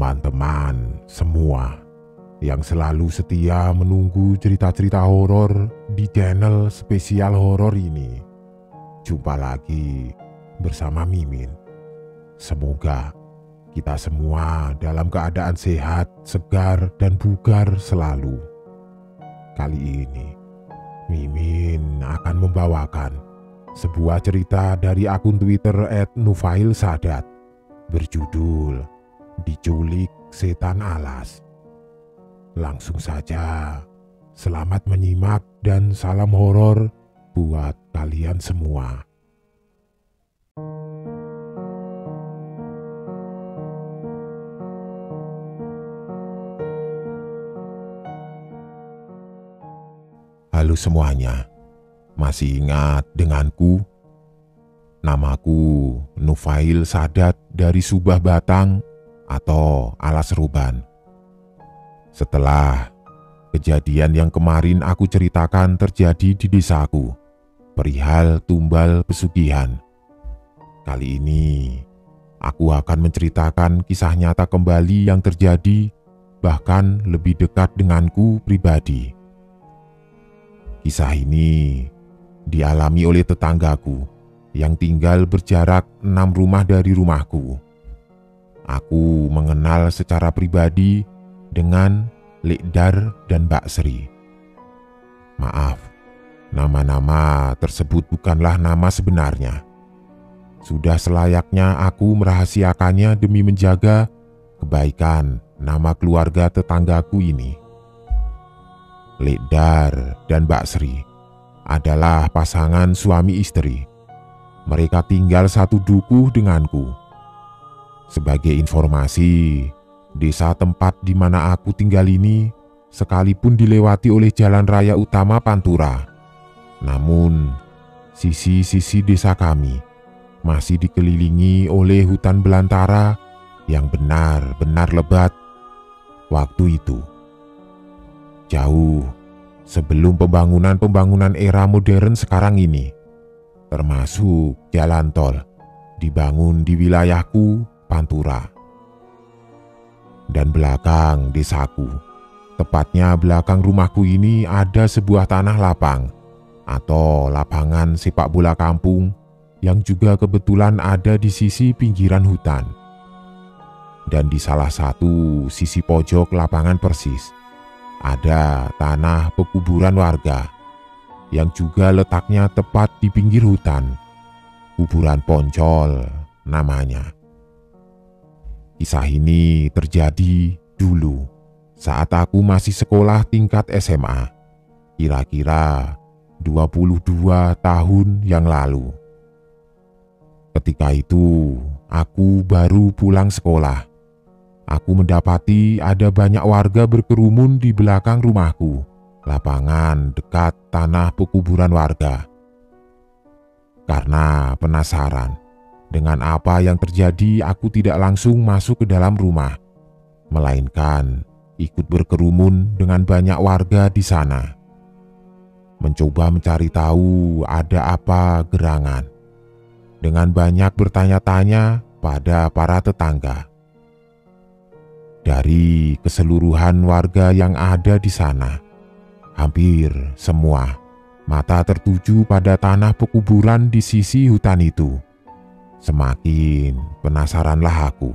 teman-teman semua yang selalu setia menunggu cerita-cerita horor di channel spesial horor ini. Jumpa lagi bersama Mimin. Semoga kita semua dalam keadaan sehat, segar, dan bugar selalu. Kali ini Mimin akan membawakan sebuah cerita dari akun Twitter @nufailsadat berjudul Diculik Setan Alas. Langsung saja, selamat menyimak dan salam horor buat kalian semua. Halo semuanya, masih ingat denganku? Namaku Nufail Sadat dari Subah Batang atau Alas Roban. Setelah kejadian yang kemarin aku ceritakan terjadi di desaku, perihal tumbal pesugihan, kali ini aku akan menceritakan kisah nyata kembali yang terjadi, bahkan lebih dekat denganku pribadi. Kisah ini dialami oleh tetanggaku yang tinggal berjarak 6 rumah dari rumahku. Aku mengenal secara pribadi dengan Lekdar dan Mbak Sri. Maaf, nama-nama tersebut bukanlah nama sebenarnya. Sudah selayaknya aku merahasiakannya demi menjaga kebaikan nama keluarga tetanggaku ini. Lekdar dan Mbak Sri adalah pasangan suami istri. Mereka tinggal satu dukuh denganku. Sebagai informasi, desa tempat di mana aku tinggal ini sekalipun dilewati oleh jalan raya utama Pantura, namun sisi-sisi desa kami masih dikelilingi oleh hutan belantara yang benar-benar lebat waktu itu. Jauh sebelum pembangunan era modern sekarang ini, termasuk jalan tol dibangun di wilayahku Pantura. Dan belakang desaku, tepatnya belakang rumahku ini, ada sebuah tanah lapang atau lapangan sepak bola kampung yang juga kebetulan ada di sisi pinggiran hutan. Dan di salah satu sisi pojok lapangan persis ada tanah pekuburan warga yang juga letaknya tepat di pinggir hutan. Kuburan Poncol namanya. Kisah ini terjadi dulu saat aku masih sekolah tingkat SMA, kira-kira 22 tahun yang lalu. Ketika itu aku baru pulang sekolah. Aku mendapati ada banyak warga berkerumun di belakang rumahku, lapangan dekat tanah pekuburan warga. Karena penasaran dengan apa yang terjadi, aku tidak langsung masuk ke dalam rumah, melainkan ikut berkerumun dengan banyak warga di sana, mencoba mencari tahu ada apa gerangan, dengan banyak bertanya-tanya pada para tetangga. Dari keseluruhan warga yang ada di sana, hampir semua mata tertuju pada tanah pekuburan di sisi hutan itu. Semakin penasaranlah aku.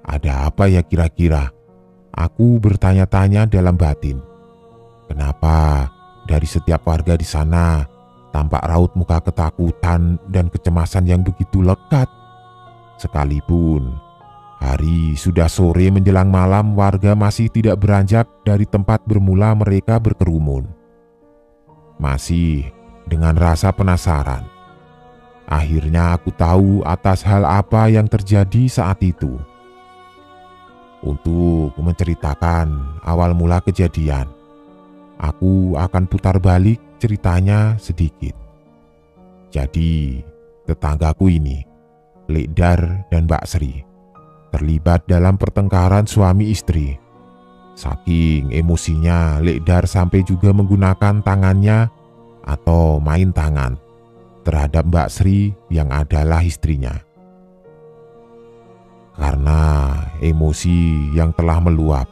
Ada apa ya kira-kira? Aku bertanya-tanya dalam batin. Kenapa dari setiap warga di sana tampak raut muka ketakutan dan kecemasan yang begitu lekat? Sekalipun hari sudah sore menjelang malam, warga masih tidak beranjak dari tempat bermula mereka berkerumun. Masih dengan rasa penasaran, akhirnya aku tahu atas hal apa yang terjadi saat itu. Untuk menceritakan awal mula kejadian, aku akan putar balik ceritanya sedikit. Jadi, tetanggaku ini, Lekdar dan Mbak Sri, terlibat dalam pertengkaran suami istri. Saking emosinya, Lekdar sampai juga menggunakan tangannya atau main tangan terhadap Mbak Sri yang adalah istrinya. Karena emosi yang telah meluap,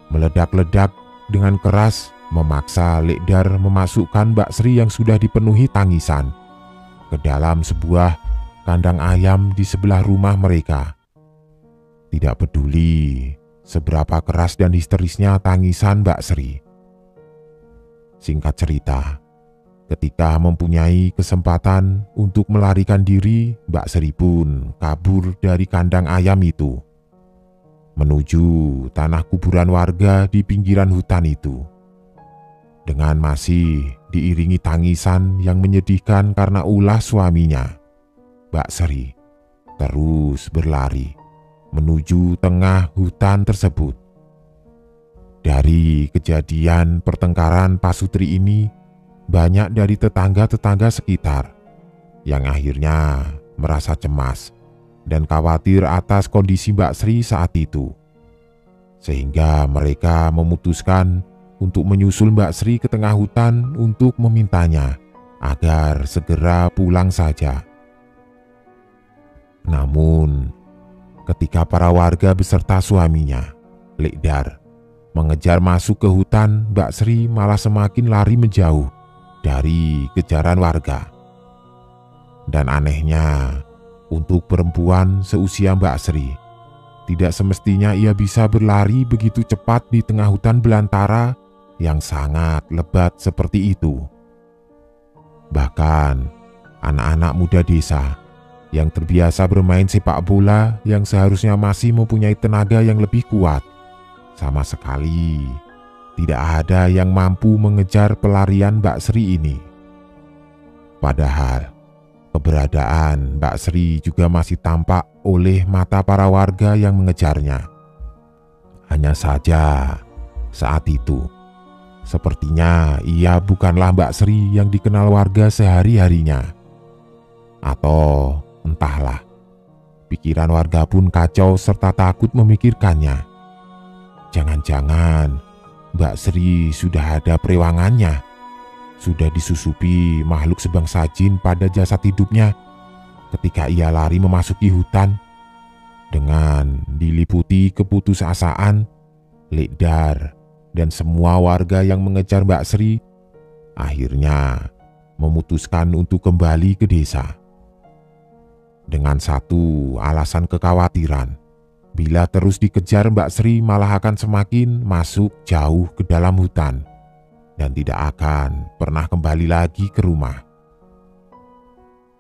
meledak-ledak dengan keras memaksa Lekdar memasukkan Mbak Sri yang sudah dipenuhi tangisan ke dalam sebuah kandang ayam di sebelah rumah mereka. Tidak peduli seberapa keras dan histerisnya tangisan Mbak Sri. Singkat cerita, ketika mempunyai kesempatan untuk melarikan diri, Mbak Sri pun kabur dari kandang ayam itu, menuju tanah kuburan warga di pinggiran hutan itu. Dengan masih diiringi tangisan yang menyedihkan karena ulah suaminya, Mbak Sri terus berlari menuju tengah hutan tersebut. Dari kejadian pertengkaran pasutri ini, banyak dari tetangga-tetangga sekitar yang akhirnya merasa cemas dan khawatir atas kondisi Mbak Sri saat itu. Sehingga mereka memutuskan untuk menyusul Mbak Sri ke tengah hutan untuk memintanya agar segera pulang saja. Namun, ketika para warga beserta suaminya, Lekdar, mengejar masuk ke hutan, Mbak Sri malah semakin lari menjauh dari kejaran warga. Dan anehnya, untuk perempuan seusia Mbak Sri, tidak semestinya ia bisa berlari begitu cepat di tengah hutan belantara yang sangat lebat seperti itu. Bahkan, anak-anak muda desa yang terbiasa bermain sepak bola yang seharusnya masih mempunyai tenaga yang lebih kuat, sama sekali tidak ada yang mampu mengejar pelarian Mbak Sri ini. Padahal keberadaan Mbak Sri juga masih tampak oleh mata para warga yang mengejarnya. Hanya saja saat itu sepertinya ia bukanlah Mbak Sri yang dikenal warga sehari-harinya. Atau entahlah, pikiran warga pun kacau serta takut memikirkannya. Jangan-jangan Mbak Sri sudah ada perewangannya, sudah disusupi makhluk sebangsa jin pada jasad hidupnya ketika ia lari memasuki hutan. Dengan diliputi keputusasaan, Lekdar dan semua warga yang mengejar Mbak Sri akhirnya memutuskan untuk kembali ke desa. Dengan satu alasan kekhawatiran, bila terus dikejar Mbak Sri malah akan semakin masuk jauh ke dalam hutan dan tidak akan pernah kembali lagi ke rumah.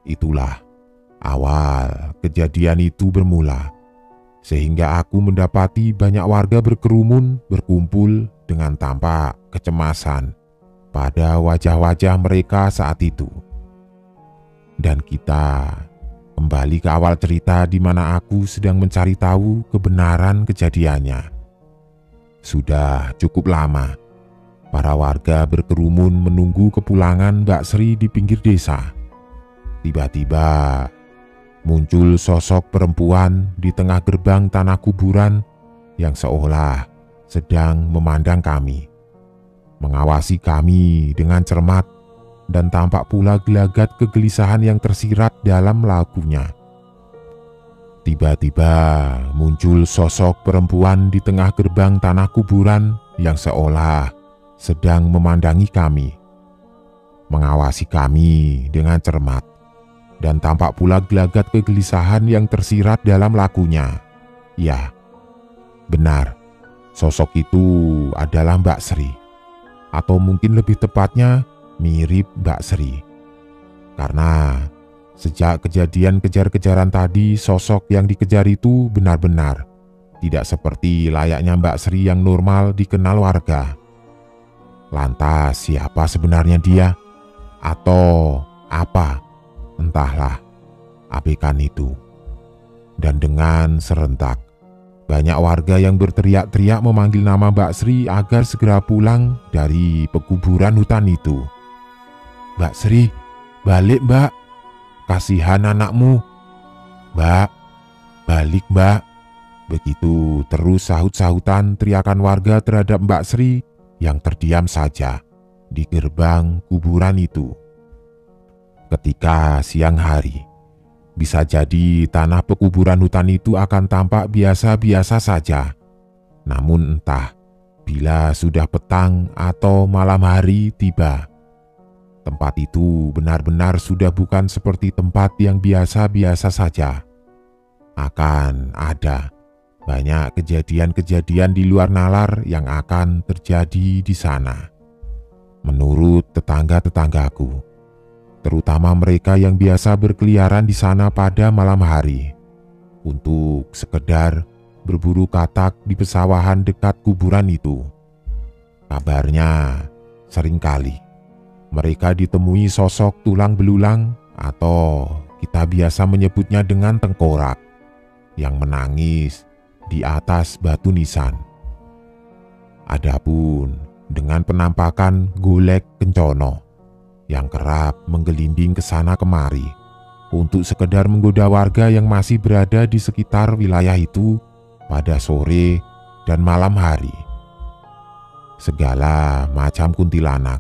Itulah awal kejadian itu bermula, sehingga aku mendapati banyak warga berkerumun berkumpul dengan tampak kecemasan pada wajah-wajah mereka saat itu. Dan kita kembali ke awal cerita di mana aku sedang mencari tahu kebenaran kejadiannya. Sudah cukup lama, para warga berkerumun menunggu kepulangan Mbak Sri di pinggir desa. Tiba-tiba muncul sosok perempuan di tengah gerbang tanah kuburan yang seolah sedang memandang kami, mengawasi kami dengan cermat, dan tampak pula gelagat kegelisahan yang tersirat dalam lagunya. Tiba-tiba muncul sosok perempuan di tengah gerbang tanah kuburan yang seolah sedang memandangi kami, mengawasi kami dengan cermat, dan tampak pula gelagat kegelisahan yang tersirat dalam lagunya. Ya, benar, sosok itu adalah Mbak Sri, atau mungkin lebih tepatnya mirip Mbak Sri. Karena sejak kejadian kejar-kejaran tadi, sosok yang dikejar itu benar-benar tidak seperti layaknya Mbak Sri yang normal dikenal warga. Lantas siapa sebenarnya dia? Atau apa? Entahlah, abaikan itu. Dan dengan serentak, banyak warga yang berteriak-teriak memanggil nama Mbak Sri agar segera pulang dari pekuburan hutan itu. "Mbak Sri, balik Mbak, kasihan anakmu. Mbak, balik Mbak." Begitu terus sahut-sahutan teriakan warga terhadap Mbak Sri yang terdiam saja di gerbang kuburan itu. Ketika siang hari, Bisa jadi tanah pekuburan hutan itu akan tampak biasa-biasa saja. Namun entah bila sudah petang atau malam hari tiba, tempat itu benar-benar sudah bukan seperti tempat yang biasa-biasa saja. Akan ada banyak kejadian-kejadian di luar nalar yang akan terjadi di sana. Menurut tetangga-tetanggaku, terutama mereka yang biasa berkeliaran di sana pada malam hari, untuk sekedar berburu katak di pesawahan dekat kuburan itu. Kabarnya, seringkali mereka ditemui sosok tulang belulang atau kita biasa menyebutnya dengan tengkorak yang menangis di atas batu nisan. Adapun dengan penampakan golek kencono yang kerap menggelinding ke sana kemari untuk sekedar menggoda warga yang masih berada di sekitar wilayah itu pada sore dan malam hari. Segala macam kuntilanak,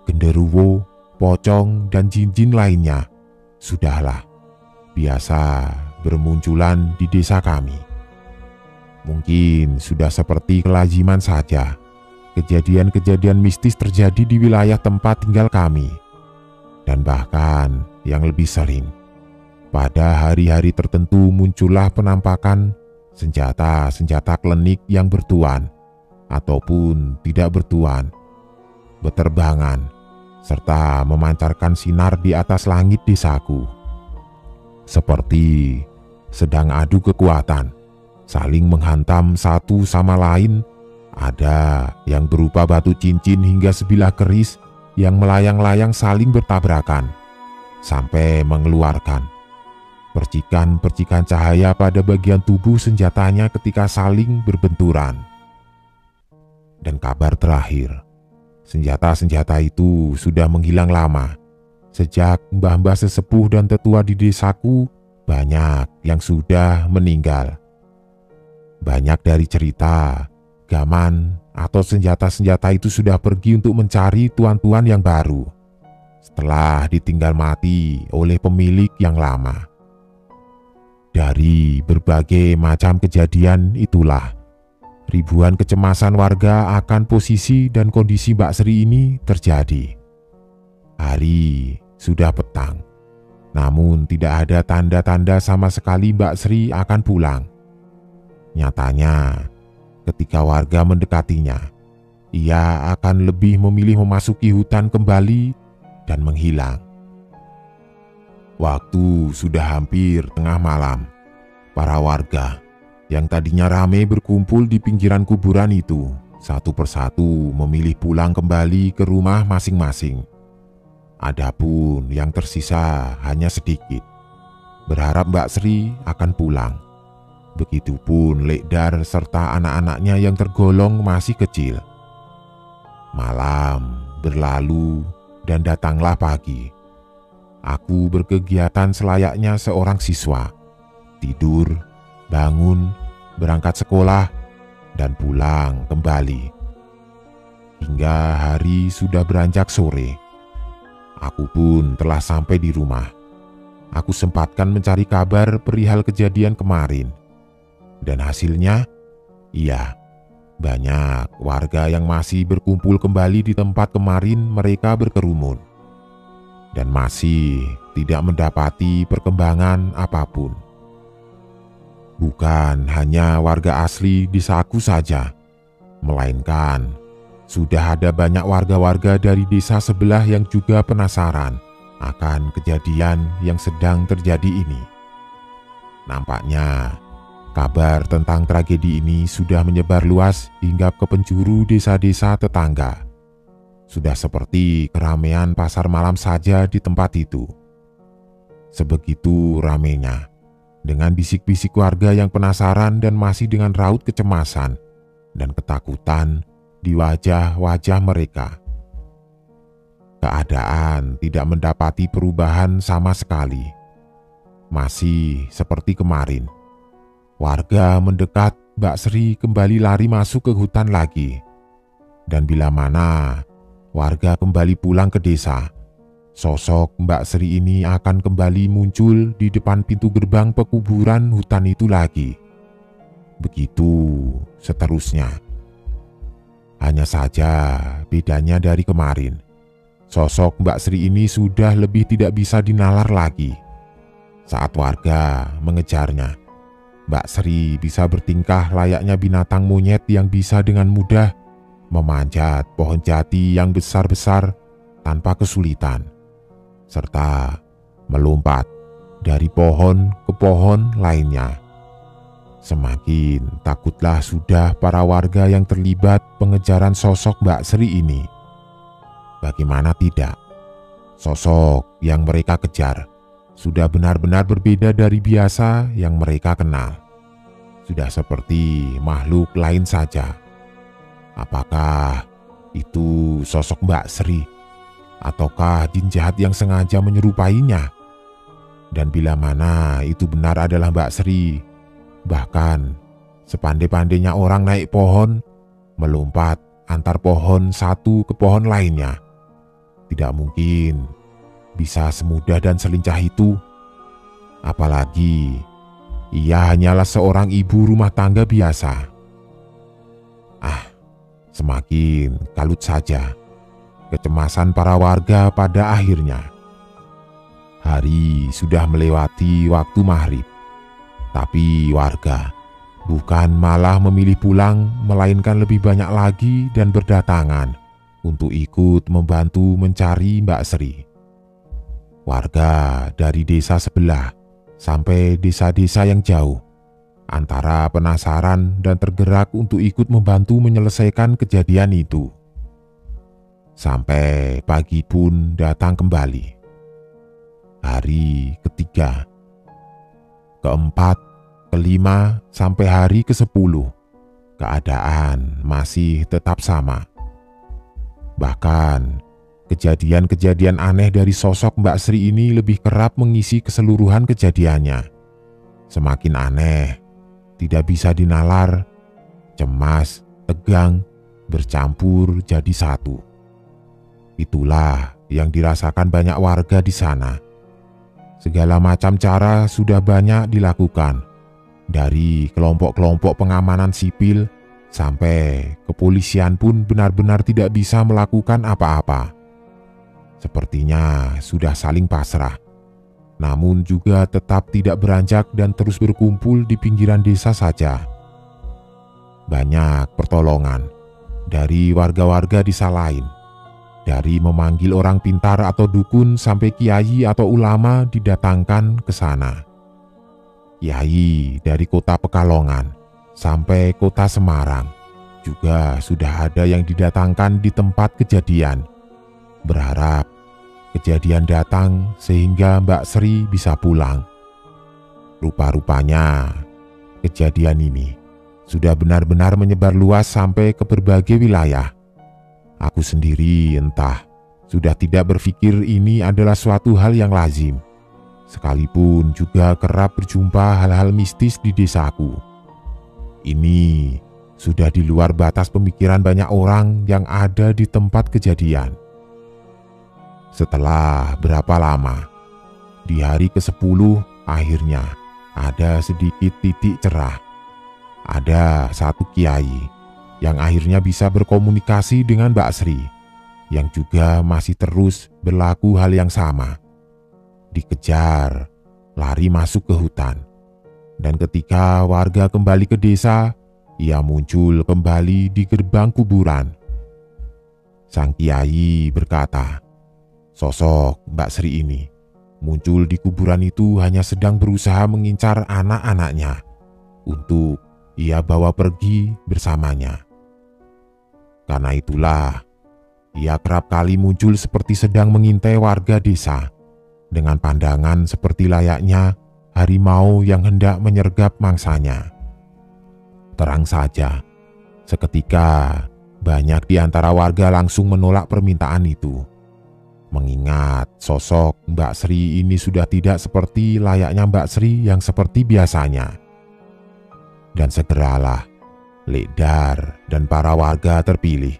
genderuwo, pocong, dan jin-jin lainnya sudahlah biasa bermunculan di desa kami. Mungkin sudah seperti kelaziman saja kejadian-kejadian mistis terjadi di wilayah tempat tinggal kami. Dan bahkan yang lebih sering, pada hari-hari tertentu muncullah penampakan senjata-senjata klinik yang bertuan ataupun tidak bertuan, berterbangan, serta memancarkan sinar di atas langit desaku. Seperti sedang adu kekuatan, saling menghantam satu sama lain. Ada yang berupa batu cincin hingga sebilah keris yang melayang-layang saling bertabrakan, sampai mengeluarkan percikan-percikan cahaya pada bagian tubuh senjatanya ketika saling berbenturan. Dan kabar terakhir, senjata-senjata itu sudah menghilang lama. Sejak mbah-mbah sesepuh dan tetua di desaku banyak yang sudah meninggal. Banyak dari cerita, gaman, atau senjata-senjata itu sudah pergi untuk mencari tuan-tuan yang baru setelah ditinggal mati oleh pemilik yang lama. Dari berbagai macam kejadian itulah, ribuan kecemasan warga akan posisi dan kondisi Mbak Sri ini terjadi. Hari sudah petang, namun tidak ada tanda-tanda sama sekali Mbak Sri akan pulang. Nyatanya, ketika warga mendekatinya, ia akan lebih memilih memasuki hutan kembali dan menghilang. Waktu sudah hampir tengah malam. Para warga yang tadinya ramai berkumpul di pinggiran kuburan itu satu persatu memilih pulang kembali ke rumah masing-masing. Adapun yang tersisa hanya sedikit, berharap Mbak Sri akan pulang. Begitupun Lekdar serta anak-anaknya yang tergolong masih kecil. Malam berlalu dan datanglah pagi. Aku berkegiatan selayaknya seorang siswa. Tidur, bangun, berangkat sekolah, dan pulang kembali. Hingga hari sudah beranjak sore. Aku pun telah sampai di rumah. Aku sempatkan mencari kabar perihal kejadian kemarin. Dan hasilnya, iya, banyak warga yang masih berkumpul kembali di tempat kemarin mereka berkerumun. Dan masih tidak mendapati perkembangan apapun. Bukan hanya warga asli desaku saja, melainkan sudah ada banyak warga-warga dari desa sebelah yang juga penasaran akan kejadian yang sedang terjadi ini. Nampaknya kabar tentang tragedi ini sudah menyebar luas hingga ke penjuru desa-desa tetangga. Sudah seperti keramaian pasar malam saja di tempat itu. Sebegitu ramainya, dengan bisik-bisik warga yang penasaran dan masih dengan raut kecemasan dan ketakutan di wajah-wajah mereka. Keadaan tidak mendapati perubahan sama sekali. Masih seperti kemarin. Warga mendekat Mbak Sri kembali lari masuk ke hutan lagi. Dan bila mana warga kembali pulang ke desa, sosok Mbak Sri ini akan kembali muncul di depan pintu gerbang pekuburan hutan itu lagi. Begitu seterusnya. Hanya saja bedanya dari kemarin, sosok Mbak Sri ini sudah lebih tidak bisa dinalar lagi. Saat warga mengejarnya, Mbak Sri bisa bertingkah layaknya binatang monyet yang bisa dengan mudah memanjat pohon jati yang besar-besar tanpa kesulitan, serta melompat dari pohon ke pohon lainnya. Semakin takutlah sudah para warga yang terlibat pengejaran sosok Mbak Sri ini. Bagaimana tidak, sosok yang mereka kejar sudah benar-benar berbeda dari biasa yang mereka kenal. Sudah seperti makhluk lain saja. Apakah itu sosok Mbak Sri? Ataukah jin jahat yang sengaja menyerupainya? Dan bila mana itu benar adalah Mbak Sri, bahkan sepandai-pandainya orang naik pohon, melompat antar pohon satu ke pohon lainnya, tidak mungkin bisa semudah dan selincah itu. Apalagi ia hanyalah seorang ibu rumah tangga biasa. Semakin kalut saja kecemasan para warga pada akhirnya. Hari sudah melewati waktu maghrib, tapi warga bukan malah memilih pulang, melainkan lebih banyak lagi dan berdatangan untuk ikut membantu mencari Mbak Sri. Warga dari desa sebelah sampai desa-desa yang jauh, antara penasaran dan tergerak untuk ikut membantu menyelesaikan kejadian itu. Sampai pagi pun datang kembali. Hari ketiga, keempat, kelima, sampai hari ke-10, keadaan masih tetap sama. Bahkan kejadian-kejadian aneh dari sosok Mbak Sri ini lebih kerap mengisi keseluruhan kejadiannya. Semakin aneh, tidak bisa dinalar, cemas, tegang, bercampur jadi satu. Itulah yang dirasakan banyak warga di sana. Segala macam cara sudah banyak dilakukan, dari kelompok-kelompok pengamanan sipil sampai kepolisian pun benar-benar tidak bisa melakukan apa-apa. Sepertinya sudah saling pasrah, namun juga tetap tidak beranjak dan terus berkumpul di pinggiran desa saja. Banyak pertolongan dari warga-warga desa lain, dari memanggil orang pintar atau dukun sampai kiai atau ulama didatangkan ke sana. Kiai dari kota Pekalongan sampai kota Semarang juga sudah ada yang didatangkan di tempat kejadian, berharap kejadian datang sehingga Mbak Sri bisa pulang. Rupa-rupanya kejadian ini sudah benar-benar menyebar luas sampai ke berbagai wilayah. Aku sendiri entah sudah tidak berpikir ini adalah suatu hal yang lazim, sekalipun juga kerap berjumpa hal-hal mistis di desaku. Ini sudah di luar batas pemikiran banyak orang yang ada di tempat kejadian. Setelah berapa lama, di hari ke-10 akhirnya ada sedikit titik cerah. Ada satu kiai yang akhirnya bisa berkomunikasi dengan Mbak Sri, yang juga masih terus berlaku hal yang sama. Dikejar, lari masuk ke hutan. Dan ketika warga kembali ke desa, ia muncul kembali di gerbang kuburan. Sang kiai berkata, sosok Mbak Sri ini muncul di kuburan itu hanya sedang berusaha mengincar anak-anaknya untuk ia bawa pergi bersamanya. Karena itulah, ia kerap kali muncul seperti sedang mengintai warga desa, dengan pandangan seperti layaknya harimau yang hendak menyergap mangsanya. Terang saja, seketika banyak di antara warga langsung menolak permintaan itu, mengingat sosok Mbak Sri ini sudah tidak seperti layaknya Mbak Sri yang seperti biasanya. Dan segeralah Lekdar dan para warga terpilih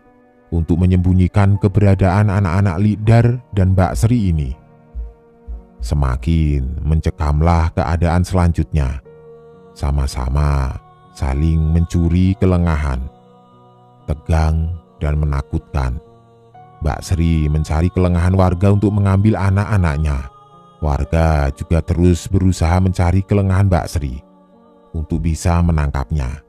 untuk menyembunyikan keberadaan anak-anak Likdar dan Mbak Sri ini. Semakin mencekamlah keadaan selanjutnya. Sama-sama saling mencuri kelengahan. Tegang dan menakutkan. Mbak Sri mencari kelengahan warga untuk mengambil anak-anaknya. Warga juga terus berusaha mencari kelengahan Mbak Sri untuk bisa menangkapnya.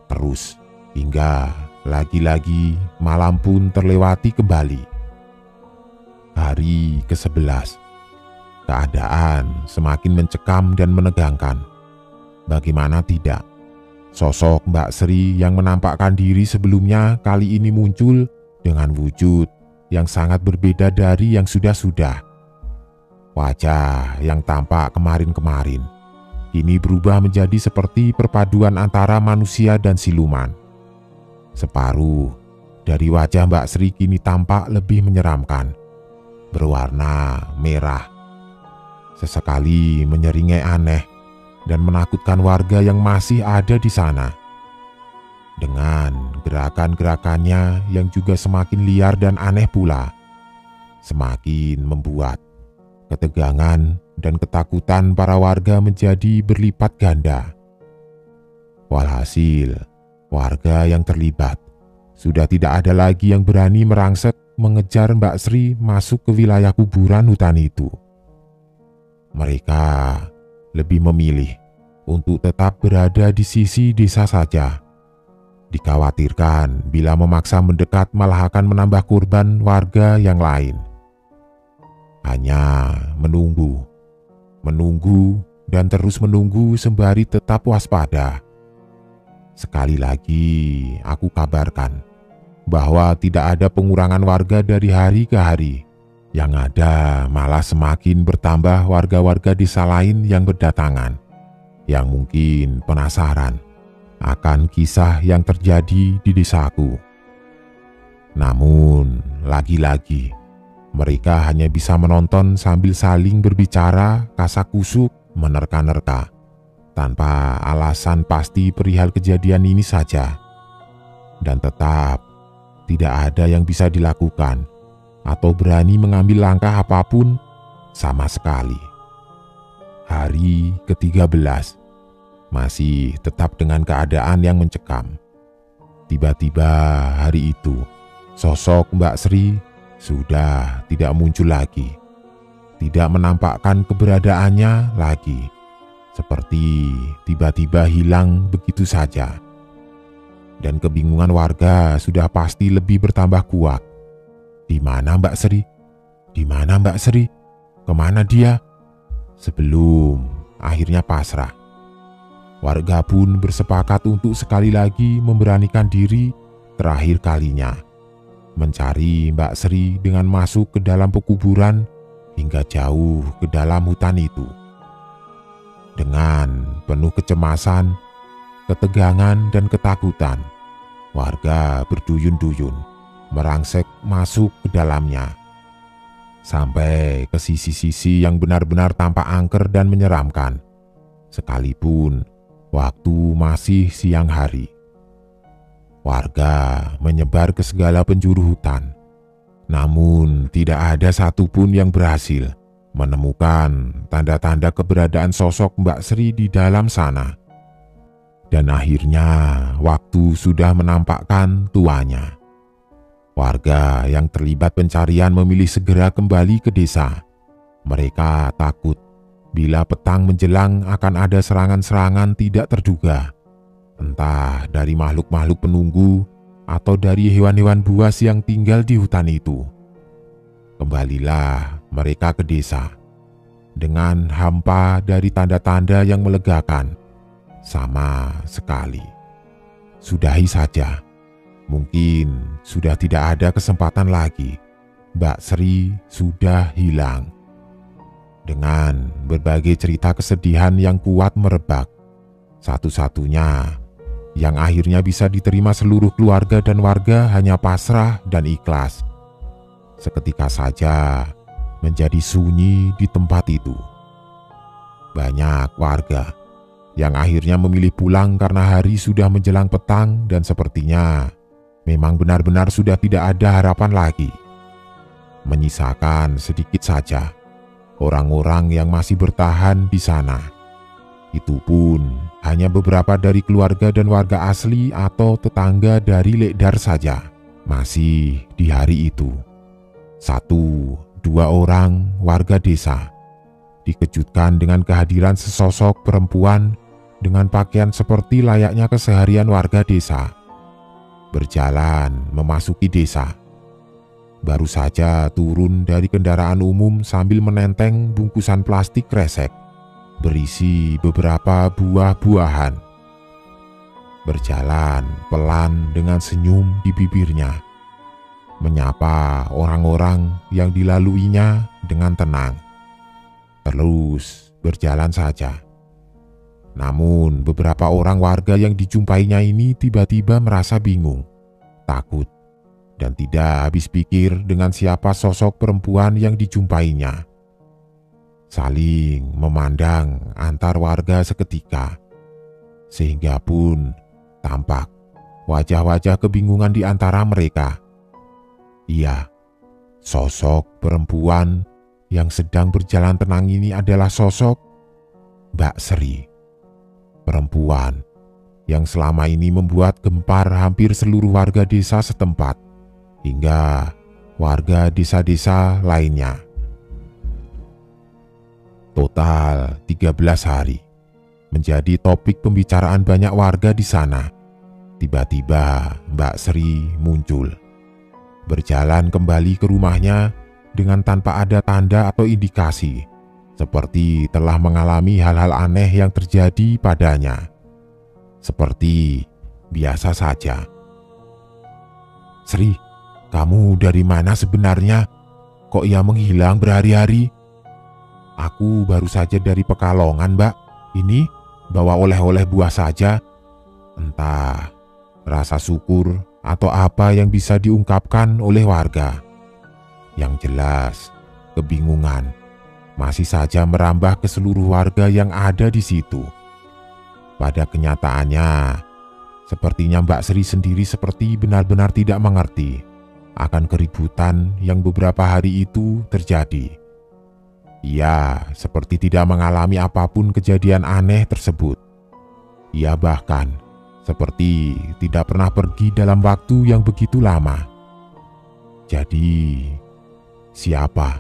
Terus hingga lagi-lagi malam pun terlewati kembali. Hari ke-11. Keadaan semakin mencekam dan menegangkan. Bagaimana tidak, sosok Mbak Sri yang menampakkan diri sebelumnya kali ini muncul dengan wujud yang sangat berbeda dari yang sudah-sudah. Wajah yang tampak kemarin-kemarin kini berubah menjadi seperti perpaduan antara manusia dan siluman. Separuh dari wajah Mbak Sri kini tampak lebih menyeramkan, berwarna merah. Sesekali menyeringai aneh dan menakutkan warga yang masih ada di sana. Dengan gerakan-gerakannya yang juga semakin liar dan aneh pula, semakin membuat ketegangan dan ketakutan para warga menjadi berlipat ganda. Walhasil, warga yang terlibat sudah tidak ada lagi yang berani merangsek mengejar Mbak Sri masuk ke wilayah kuburan hutan itu. Mereka lebih memilih untuk tetap berada di sisi desa saja. Dikhawatirkan bila memaksa mendekat malah akan menambah korban warga yang lain. Hanya menunggu dan terus menunggu sembari tetap waspada. Sekali lagi aku kabarkan bahwa tidak ada pengurangan warga dari hari ke hari. Yang ada malah semakin bertambah warga-warga desa lain yang berdatangan, yang mungkin penasaran akan kisah yang terjadi di desaku. Namun, lagi-lagi mereka hanya bisa menonton sambil saling berbicara kasak-kusuk, menerka-nerka, tanpa alasan pasti perihal kejadian ini saja. Dan tetap tidak ada yang bisa dilakukan atau berani mengambil langkah apapun sama sekali. Hari ke-13 masih tetap dengan keadaan yang mencekam. Tiba-tiba hari itu, sosok Mbak Sri sudah tidak muncul lagi. Tidak menampakkan keberadaannya lagi. Seperti tiba-tiba hilang begitu saja. Dan kebingungan warga sudah pasti lebih bertambah kuat. Di mana Mbak Sri? Di mana Mbak Sri? Kemana dia? Sebelum akhirnya pasrah. Warga pun bersepakat untuk sekali lagi memberanikan diri terakhir kalinya. Mencari Mbak Sri dengan masuk ke dalam pekuburan hingga jauh ke dalam hutan itu. Dengan penuh kecemasan, ketegangan dan ketakutan, warga berduyun-duyun merangsek masuk ke dalamnya. Sampai ke sisi-sisi yang benar-benar tampak angker dan menyeramkan. Sekalipun waktu masih siang hari. Warga menyebar ke segala penjuru hutan. Namun tidak ada satupun yang berhasil menemukan tanda-tanda keberadaan sosok Mbak Sri di dalam sana. Dan akhirnya waktu sudah menampakkan tuanya. Warga yang terlibat pencarian memilih segera kembali ke desa. Mereka takut bila petang menjelang akan ada serangan-serangan tidak terduga. Entah dari makhluk-makhluk penunggu atau dari hewan-hewan buas yang tinggal di hutan itu. Kembalilah mereka ke desa dengan hampa dari tanda-tanda yang melegakan. Sama sekali. Sudahi saja. Mungkin sudah tidak ada kesempatan lagi. Mbak Sri sudah hilang. Dengan berbagai cerita kesedihan yang kuat merebak, satu-satunya yang akhirnya bisa diterima seluruh keluarga dan warga hanya pasrah dan ikhlas. Seketika saja menjadi sunyi di tempat itu. Banyak warga yang akhirnya memilih pulang karena hari sudah menjelang petang dan sepertinya memang benar-benar sudah tidak ada harapan lagi. Menyisakan sedikit saja orang-orang yang masih bertahan di sana. Itu pun hanya beberapa dari keluarga dan warga asli atau tetangga dari Lekdar saja. Masih di hari itu, 1-2 orang warga desa dikejutkan dengan kehadiran sesosok perempuan dengan pakaian seperti layaknya keseharian warga desa, berjalan memasuki desa. Baru saja turun dari kendaraan umum sambil menenteng bungkusan plastik kresek berisi beberapa buah-buahan. Berjalan pelan dengan senyum di bibirnya, menyapa orang-orang yang dilaluinya dengan tenang. Terus berjalan saja. Namun beberapa orang warga yang dijumpainya ini tiba-tiba merasa bingung, takut, dan tidak habis pikir dengan siapa sosok perempuan yang dijumpainya. Saling memandang antar warga seketika, sehingga pun tampak wajah-wajah kebingungan di antara mereka. Iya, sosok perempuan yang sedang berjalan tenang ini adalah sosok Mbak Sri. Perempuan yang selama ini membuat gempar hampir seluruh warga desa setempat, hingga warga desa-desa lainnya. Total 13 hari menjadi topik pembicaraan banyak warga di sana. Tiba-tiba Mbak Sri muncul, berjalan kembali ke rumahnya dengan tanpa ada tanda atau indikasi, seperti telah mengalami hal-hal aneh yang terjadi padanya. Seperti biasa saja. "Sri, kamu dari mana sebenarnya? Kok ia menghilang berhari-hari?" "Aku baru saja dari Pekalongan, Mbak. Ini bawa oleh-oleh buah saja." Entah rasa syukur atau apa yang bisa diungkapkan oleh warga. Yang jelas, kebingungan masih saja merambah ke seluruh warga yang ada di situ. Pada kenyataannya, sepertinya Mbak Sri sendiri seperti benar-benar tidak mengerti akan keributan yang beberapa hari itu terjadi. Ia seperti tidak mengalami apapun kejadian aneh tersebut. Ia bahkan seperti tidak pernah pergi dalam waktu yang begitu lama. Jadi, siapa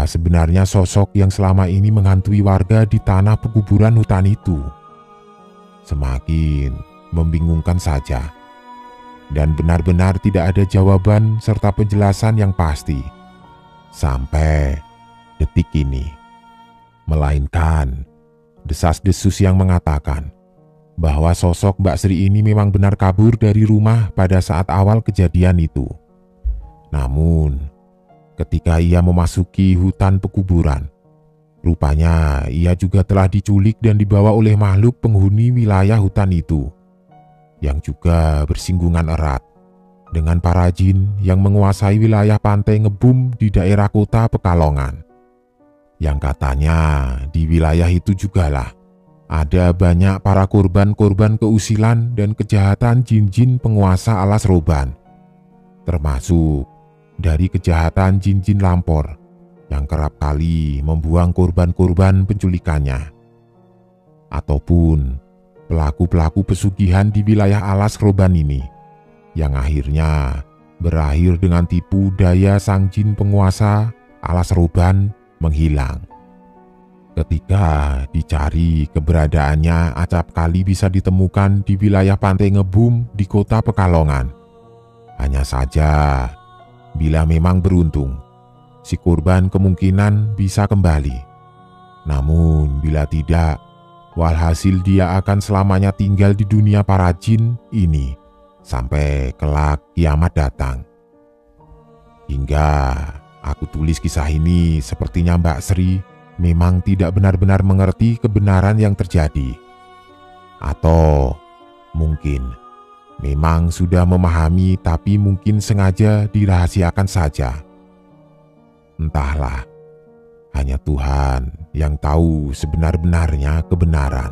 sebenarnya sosok yang selama ini menghantui warga di tanah pekuburan hutan itu? Semakin membingungkan saja. Dan benar-benar tidak ada jawaban serta penjelasan yang pasti sampai detik ini. Melainkan desas-desus yang mengatakan bahwa sosok Mbak Sri ini memang benar kabur dari rumah pada saat awal kejadian itu. Namun, ketika ia memasuki hutan pekuburan, rupanya ia juga telah diculik dan dibawa oleh makhluk penghuni wilayah hutan itu, yang juga bersinggungan erat dengan para jin yang menguasai wilayah pantai Ngebum di daerah kota Pekalongan. Yang katanya di wilayah itu jugalah ada banyak para korban-korban keusilan dan kejahatan jin-jin penguasa alas roban, termasuk dari kejahatan jin-jin lampor yang kerap kali membuang korban-korban penculikannya, ataupun pelaku-pelaku pesugihan di wilayah alas roban ini, yang akhirnya berakhir dengan tipu daya sang jin penguasa alas roban menghilang. Ketika dicari keberadaannya, acap kali bisa ditemukan di wilayah pantai Ngebum di kota Pekalongan. Hanya saja, bila memang beruntung, si korban kemungkinan bisa kembali. Namun bila tidak, walhasil dia akan selamanya tinggal di dunia para jin ini sampai kelak kiamat datang. Hingga aku tulis kisah ini, sepertinya Mbak Sri memang tidak benar-benar mengerti kebenaran yang terjadi. Atau mungkin memang sudah memahami tapi mungkin sengaja dirahasiakan saja. Entahlah, hanya Tuhan yang tahu sebenar-benarnya kebenaran.